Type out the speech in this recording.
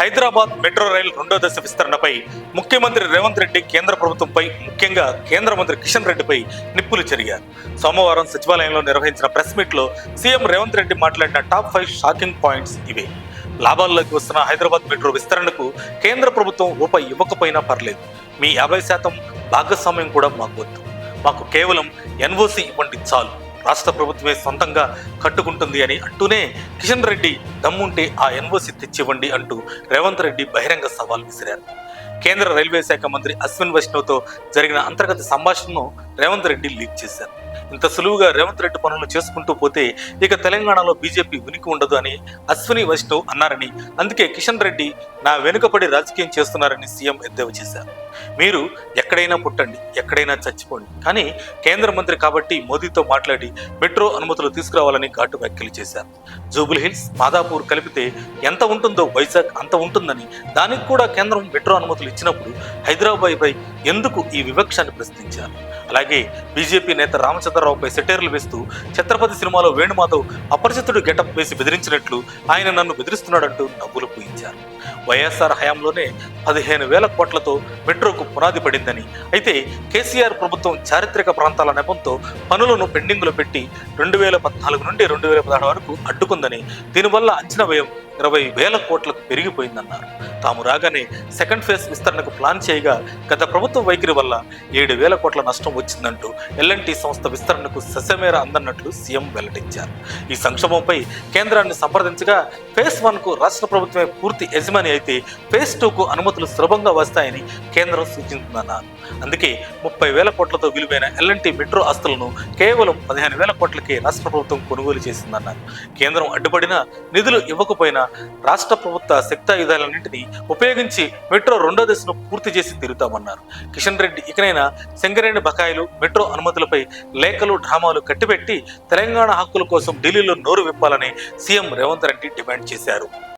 Hyderabad metro rail రెండో దశ విస్తరణపై ముఖ్యమంత్రి రేవంత్ రెడ్డి కేంద్ర ప్రభుత్వంపై, ముఖ్యంగా కేంద్ర మంత్రి కిషన్ రెడ్డిపై నిప్పులు చెరిగారు. సోమవారం సచివాలయంలో నిర్వహించిన ప్రెస్ మీట్లో సీఎం రేవంత్ రెడ్డి మాట్లాడిన టాప్ 5 షాకింగ్ పాయింట్స్ ఇవే. లాభాల్లోకి వస్తున్న హైదరాబాద్ మెట్రో విస్తరణకు కేంద్ర ప్రభుత్వం రూపాయి ఇవ్వకపోయినా పర్లేదు, మీ 50% భాగస్వామ్యం కూడా మాకు వద్దు, మాకు కేవలం ఎన్ఓసి ఇవ్వండి చాలు, రాష్ట్ర ప్రభుత్వమే సొంతంగా కట్టుకుంటుంది అని అంటూనే కిషన్ రెడ్డి దమ్ముంటే ఆ ఎన్ఓసి తెచ్చివ్వండి అంటూ రేవంత్ రెడ్డి బహిరంగ సవాల్ విసిరారు. కేంద్ర రైల్వే శాఖ మంత్రి అశ్విన్ వైష్ణవ్తో జరిగిన అంతర్గత సంభాషణను రేవంత్ రెడ్డి లీక్ చేశారు. ఇంత సులువుగా రేవంత్ రెడ్డి పనులు చేసుకుంటూ పోతే ఇక తెలంగాణలో బీజేపీ ఉనికి ఉండదు అని అశ్విని వైష్ణవ్ అన్నారని, అందుకే కిషన్ రెడ్డి నా వెనుకపడి రాజకీయం చేస్తున్నారని సీఎం ఎద్దేవా చేశారు. మీరు ఎక్కడైనా పుట్టండి, ఎక్కడైనా చచ్చిపోండి, కానీ కేంద్ర మంత్రి కాబట్టి మోదీతో మాట్లాడి మెట్రో అనుమతులు తీసుకురావాలని ఘాటు వ్యాఖ్యలు చేశారు. జూబుల్ హిల్స్, మాదాపూర్ కలిపితే ఎంత ఉంటుందో వైజాగ్ అంత ఉంటుందని, దానికి కూడా కేంద్రం మెట్రో అనుమతులు ఇచ్చినప్పుడు హైదరాబాద్పై ఎందుకు ఈ వివక్షాన్ని ప్రశ్నించారు. అలాగే బీజేపీ నేత రామచంద్రరావుపై సెటైర్లు వేస్తూ ఛత్రపతి సినిమాలో వేణుమాధవ్ అపరిచితుడు గెటప్ వేసి బెదిరించినట్లు ఆయన నన్ను బెదిరిస్తున్నాడంటూ నవ్వులు పూయించారు. వైఎస్ఆర్ హయాంలోనే 15,000 కోట్లతో మెట్రోకు పునాది పడిందని, అయితే కేసీఆర్ ప్రభుత్వం చారిత్రక ప్రాంతాల నెపంతో పనులను పెండింగ్లో పెట్టి 2014 నుండి 2016 వరకు అడ్డుకుందని, దీనివల్ల అంచనా వ్యయం 20,000 కోట్లకు పెరిగిపోయిందన్నారు. తాము రాగానే సెకండ్ ఫేజ్ విస్తరణకు ప్లాన్ చేయగా గత ప్రభుత్వ వైఖరి వల్ల 7,000 కోట్ల నష్టం వచ్చిందంటూ ఎల్ఎన్టీ సంస్థ విస్తరణకు ససమేర అందన్నట్లు సీఎం వెల్లడించారు. ఈ సంక్షోభంపై కేంద్రాన్ని సంప్రదించగా ఫేజ్ 1కు రాష్ట్ర ప్రభుత్వమే పూర్తి యజమాని అయితే ఫేజ్ 2కు అనుమతులు సులభంగా వస్తాయని కేంద్రం సూచించిందన్నారు. అందుకే 30,000 కోట్లతో విలువైన ఎల్ఎన్టీ మెట్రో ఆస్తులను కేవలం 15,000 కోట్లకే రాష్ట్ర ప్రభుత్వం కొనుగోలు చేసిందన్నారు. కేంద్రం అడ్డుపడినా, నిధులు ఇవ్వకపోయినా రాష్ట్ర ప్రభుత్వ శక్తాయుధాలన్నింటినీ ఉపయోగించి మెట్రో రెండో దశను పూర్తి చేసి తిరుగుతామన్నారు. కిషన్ రెడ్డి ఇకనైనా సింగరేణి బకాయిలు, మెట్రో అనుమతులపై లేఖలు, డ్రామాలు కట్టిపెట్టి తెలంగాణ హక్కుల కోసం ఢిల్లీలో నోరు విప్పాలని సీఎం రేవంత్ రెడ్డి డిమాండ్ చేశారు.